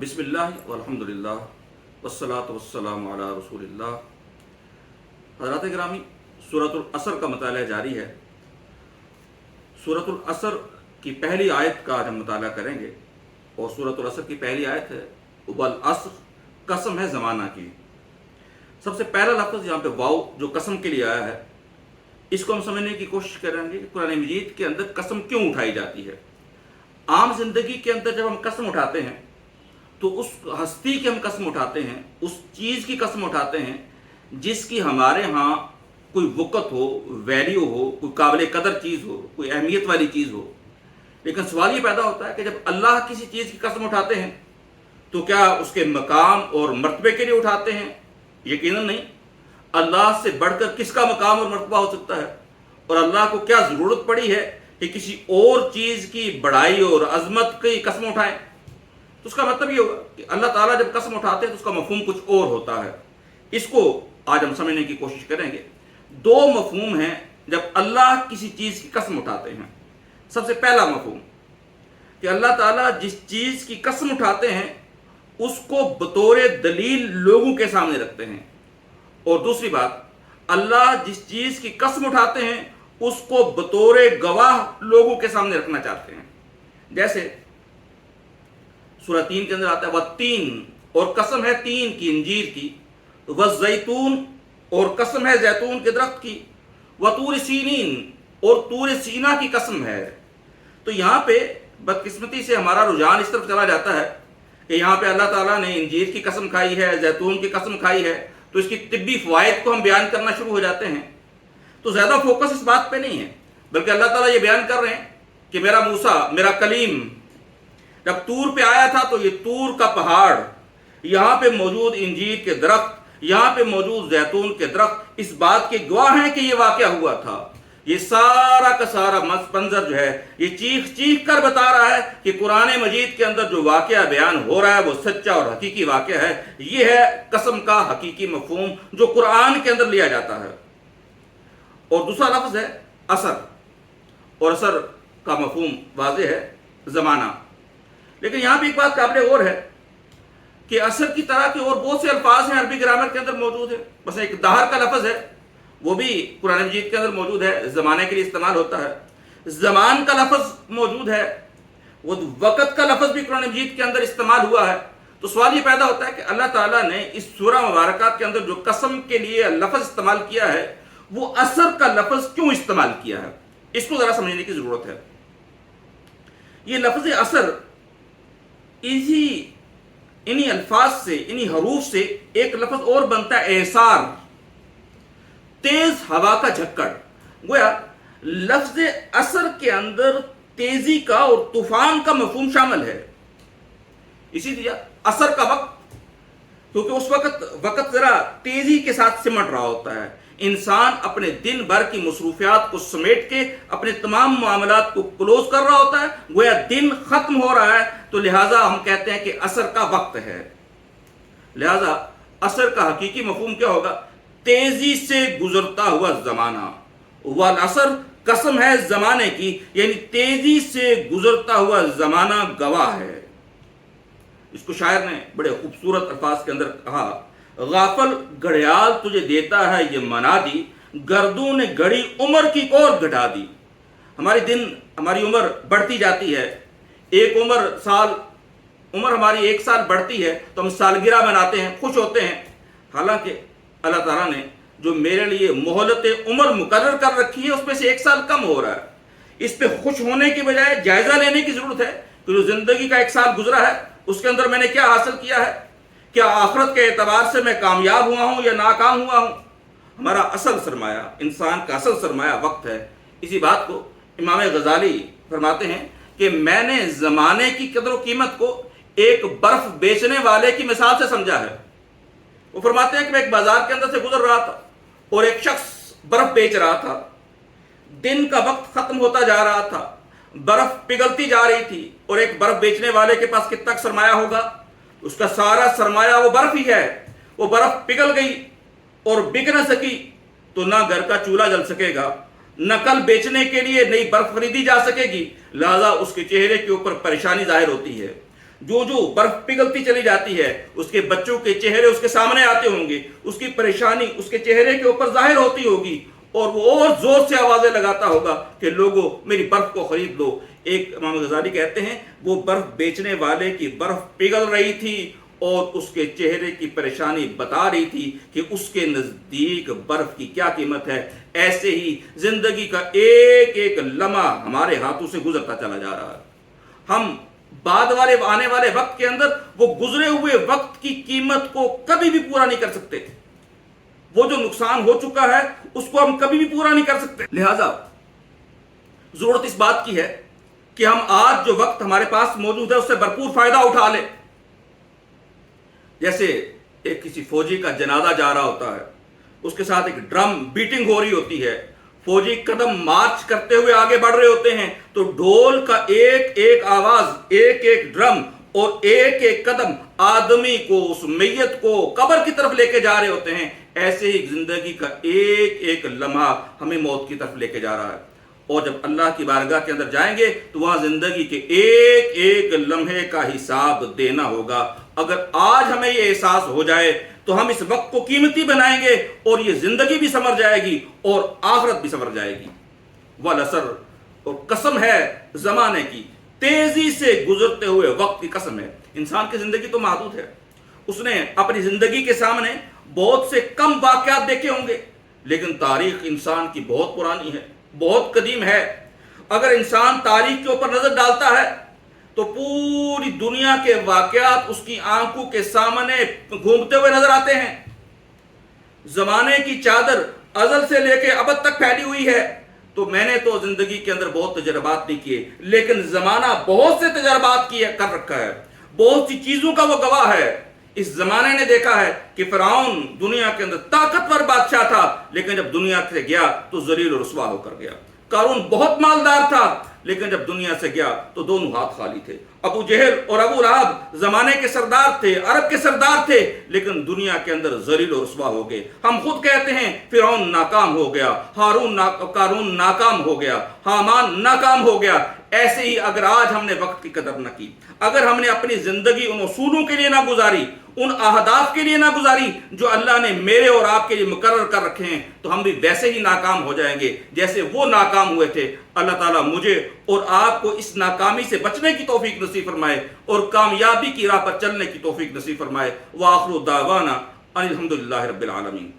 بسم اللہ والحمدللہ والصلاۃ والسلام علی رسول اللہ۔ حضرات گرامی، سورۃ العصر کا مطالعہ جاری ہے۔ سورۃ العصر کی پہلی آیت کا آج ہم مطالعہ کریں گے، اور سورۃ العصر کی پہلی آیت ہے والعصر، قسم ہے زمانہ کی۔ سب سے پہلا لفظ یہاں پہ واو جو قسم کے لیے آیا ہے، اس کو ہم سمجھنے کی کوشش کریں گے کہ قرآن مجید کے اندر قسم کیوں اٹھائی جاتی ہے۔ عام زندگی کے اندر جب ہم قسم اٹھاتے ہیں تو اس ہستی کی ہم قسم اٹھاتے ہیں، اس چیز کی قسم اٹھاتے ہیں جس کی ہمارے ہاں کوئی وقت ہو، ویلیو ہو، کوئی قابل قدر چیز ہو، کوئی اہمیت والی چیز ہو۔ لیکن سوال یہ پیدا ہوتا ہے کہ جب اللہ کسی چیز کی قسم اٹھاتے ہیں تو کیا اس کے مقام اور مرتبے کے لیے اٹھاتے ہیں؟ یقیناً نہیں۔ اللہ سے بڑھ کر کس کا مقام اور مرتبہ ہو سکتا ہے؟ اور اللہ کو کیا ضرورت پڑی ہے کہ کسی اور چیز کی بڑائی اور عظمت کی قسم اٹھائیں؟ تو اس کا مطلب یہ ہوگا کہ اللہ تعالیٰ جب قسم اٹھاتے ہیں تو اس کا مفہوم کچھ اور ہوتا ہے۔ اس کو آج ہم سمجھنے کی کوشش کریں گے۔ دو مفہوم ہیں جب اللہ کسی چیز کی قسم اٹھاتے ہیں۔ سب سے پہلا مفہوم کہ اللہ تعالیٰ جس چیز کی قسم اٹھاتے ہیں اس کو بطور دلیل لوگوں کے سامنے رکھتے ہیں، اور دوسری بات، اللہ جس چیز کی قسم اٹھاتے ہیں اس کو بطور گواہ لوگوں کے سامنے رکھنا چاہتے ہیں۔ جیسے سورہ 3 کے اندر آتا ہے والتین، اور قسم ہے تین کی، انجیر کی، والزیتون، اور قسم ہے زیتون کے درخت کی، وطور سینین، اور طور سینا کی قسم ہے۔ تو یہاں پہ بدقسمتی سے ہمارا رجحان اس طرف چلا جاتا ہے کہ یہاں پہ اللہ تعالیٰ نے انجیر کی قسم کھائی ہے، زیتون کی قسم کھائی ہے، تو اس کی طبی فوائد کو ہم بیان کرنا شروع ہو جاتے ہیں۔ تو زیادہ فوکس اس بات پہ نہیں ہے، بلکہ اللہ تعالیٰ یہ بیان کر رہے ہیں کہ میرا موسیٰ، میرا کلیم جب طور پہ آیا تھا تو یہ طور کا پہاڑ، یہاں پہ موجود انجیر کے درخت، یہاں پہ موجود زیتون کے درخت اس بات کے گواہ ہیں کہ یہ واقعہ ہوا تھا۔ یہ سارا کا سارا منظر جو ہے یہ چیخ چیخ کر بتا رہا ہے کہ قرآن مجید کے اندر جو واقعہ بیان ہو رہا ہے وہ سچا اور حقیقی واقعہ ہے۔ یہ ہے قسم کا حقیقی مفہوم جو قرآن کے اندر لیا جاتا ہے۔ اور دوسرا لفظ ہے اثر، اور اثر کا مفہوم واضح ہے، زمانہ۔ لیکن یہاں بھی ایک بات قابل غور ہے کہ اثر کی طرح کے اور بہت سے الفاظ ہیں عربی گرامر کے اندر موجود ہیں۔ مثلا ایک دہر کا لفظ ہے، وہ بھی قرآن مجید کے اندر موجود ہے، زمانے کے لیے استعمال ہوتا ہے۔ زمان کا لفظ موجود ہے، وہ وقت کا لفظ بھی قرآن مجید کے اندر استعمال ہوا ہے۔ تو سوال یہ پیدا ہوتا ہے کہ اللہ تعالیٰ نے اس سورہ مبارکہ کے اندر جو قسم کے لیے لفظ استعمال کیا ہے وہ اثر کا لفظ کیوں استعمال کیا ہے؟ اس کو ذرا سمجھنے کی ضرورت ہے۔ یہ لفظ اثر انہی الفاظ سے، انہی حروف سے ایک لفظ اور بنتا ہے، اعصار، تیز ہوا کا جھکڑ۔ گویا لفظ اثر کے اندر تیزی کا اور طوفان کا مفہوم شامل ہے۔ اسی لیے اثر کا وقت، کیونکہ اس وقت ذرا تیزی کے ساتھ سمٹ رہا ہوتا ہے، انسان اپنے دن بھر کی مصروفیات کو سمیٹ کے اپنے تمام معاملات کو کلوز کر رہا ہوتا ہے، گویا دن ختم ہو رہا ہے، تو لہٰذا ہم کہتے ہیں کہ اثر کا وقت ہے۔ لہٰذا اثر کا حقیقی مفہوم کیا ہوگا؟ تیزی سے گزرتا ہوا زمانہ۔ والعصر، قسم ہے زمانے کی، یعنی تیزی سے گزرتا ہوا زمانہ گواہ ہے۔ اس کو شاعر نے بڑے خوبصورت الفاظ کے اندر کہا، غافل گھڑیال تجھے دیتا ہے یہ منادی، گردوں نے گھڑی عمر کی اور گھٹا دی۔ ہماری عمر بڑھتی جاتی ہے، عمر ہماری 1 سال بڑھتی ہے تو ہم سالگرہ مناتے ہیں، خوش ہوتے ہیں۔ حالانکہ اللہ تعالیٰ نے جو میرے لیے مہلت عمر مقرر کر رکھی ہے اس میں سے 1 سال کم ہو رہا ہے۔ اس پہ خوش ہونے کی بجائے جائزہ لینے کی ضرورت ہے کہ جو زندگی کا 1 سال گزرا ہے اس کے اندر میں نے کیا حاصل کیا ہے؟ کیا آخرت کے اعتبار سے میں کامیاب ہوا ہوں یا ناکام ہوا ہوں؟ ہمارا اصل سرمایہ، انسان کا اصل سرمایہ وقت ہے۔ اسی بات کو امام غزالی فرماتے ہیں کہ میں نے زمانے کی قدر و قیمت کو ایک برف بیچنے والے کی مثال سے سمجھا ہے۔ وہ فرماتے ہیں کہ میں ایک بازار کے اندر سے گزر رہا تھا اور ایک شخص برف بیچ رہا تھا۔ دن کا وقت ختم ہوتا جا رہا تھا، برف پگھلتی جا رہی تھی، اور ایک برف بیچنے والے کے پاس کتنا سرمایہ ہوگا؟ اس کا سارا سرمایہ وہ برف ہی ہے۔ وہ برف پگھل گئی اور بک نہ سکی تو نہ گھر کا چولہا جل سکے گا، نہ کل بیچنے کے لیے نئی برف خریدی جا سکے گی، لہذا اس کے چہرے کے اوپر پریشانی ظاہر ہوتی ہے۔ جو برف پگھلتی چلی جاتی ہے اس کے بچوں کے چہرے اس کے سامنے آتے ہوں گے، اس کی پریشانی اس کے چہرے کے اوپر ظاہر ہوتی ہوگی، اور وہ اور زور سے آوازیں لگاتا ہوگا کہ لوگوں میری برف کو خرید لو۔ ایک امام غزالی کہتے ہیں وہ برف بیچنے والے کی برف پگھل رہی تھی اور اس کے چہرے کی پریشانی بتا رہی تھی کہ اس کے نزدیک برف کی کیا قیمت ہے۔ ایسے ہی زندگی کا ایک ایک لمحہ ہمارے ہاتھوں سے گزرتا چلا جا رہا ہے۔ ہم بعد والے آنے والے وقت کے اندر وہ گزرے ہوئے وقت کی قیمت کو کبھی بھی پورا نہیں کر سکتے۔ وہ جو نقصان ہو چکا ہے اس کو ہم کبھی بھی پورا نہیں کر سکتے۔ لہذا ضرورت اس بات کی ہے کہ ہم آج جو وقت ہمارے پاس موجود ہے اس سے بھرپور فائدہ اٹھا لیں۔ جیسے ایک کسی فوجی کا جنازہ جا رہا ہوتا ہے، اس کے ساتھ ایک ڈرم بیٹنگ ہو رہی ہوتی ہے، فوجی قدم مارچ کرتے ہوئے آگے بڑھ رہے ہوتے ہیں تو ڈھول کا ایک ایک آواز، ایک ایک ڈرم اور ایک ایک قدم آدمی کو، اس میت کو قبر کی طرف لے کے جا رہے ہوتے ہیں۔ ایسے ہی زندگی کا ایک ایک لمحہ ہمیں موت کی طرف لے کے جا رہا ہے، اور جب اللہ کی بارگاہ کے اندر جائیں گے تو وہاں زندگی کے ایک ایک لمحے کا حساب دینا ہوگا۔ اگر آج ہمیں یہ احساس ہو جائے تو ہم اس وقت کو قیمتی بنائیں گے، اور یہ زندگی بھی سنور جائے گی اور آخرت بھی سنور جائے گی۔ والعصر، اور قسم ہے زمانے کی، تیزی سے گزرتے ہوئے وقت کی قسم ہے۔ انسان کی زندگی تو محدود ہے، اس نے اپنی زندگی کے سامنے بہت سے کم واقعات دیکھے ہوں گے، لیکن تاریخ انسان کی بہت پرانی ہے، بہت قدیم ہے۔ اگر انسان تاریخ کے اوپر نظر ڈالتا ہے تو پوری دنیا کے واقعات اس کی آنکھوں کے سامنے گھومتے ہوئے نظر آتے ہیں۔ زمانے کی چادر ازل سے لے کے ابد تک پھیلی ہوئی ہے۔ تو میں نے تو زندگی کے اندر بہت تجربات نہیں کیے، لیکن زمانہ بہت سے تجربات کر رکھا ہے، بہت سی چیزوں کا وہ گواہ ہے۔ اس زمانے نے دیکھا ہے کہ فرعون دنیا کے اندر طاقتور بادشاہ تھا، لیکن جب دنیا سے گیا تو ذلیل و رسوا ہو کر گیا۔ قارون بہت مالدار تھا، لیکن جب دنیا سے گیا تو دونوں ہاتھ خالی تھے۔ ابو جہل اور ابو لہب زمانے کے سردار تھے، عرب کے سردار تھے، لیکن دنیا کے اندر ذلیل و رسوا ہو گئے۔ ہم خود کہتے ہیں فرعون ناکام ہو گیا، قارون ناکام ہو گیا، حامان ناکام ہو گیا۔ ایسے ہی اگر آج ہم نے وقت کی قدر نہ کی، اگر ہم نے اپنی زندگی ان اصولوں کے لیے نہ گزاری، ان اہداف کے لیے نہ گزاری جو اللہ نے میرے اور آپ کے لیے مقرر کر رکھے ہیں، تو ہم بھی ویسے ہی ناکام ہو جائیں گے جیسے وہ ناکام ہوئے تھے۔ اللہ تعالیٰ مجھے اور آپ کو اس ناکامی سے بچنے کی توفیق نصیب فرمائے اور کامیابی کی راہ پر چلنے کی توفیق نصیب فرمائے۔ وآخر دعوانا ان الحمدللہ رب العالمین۔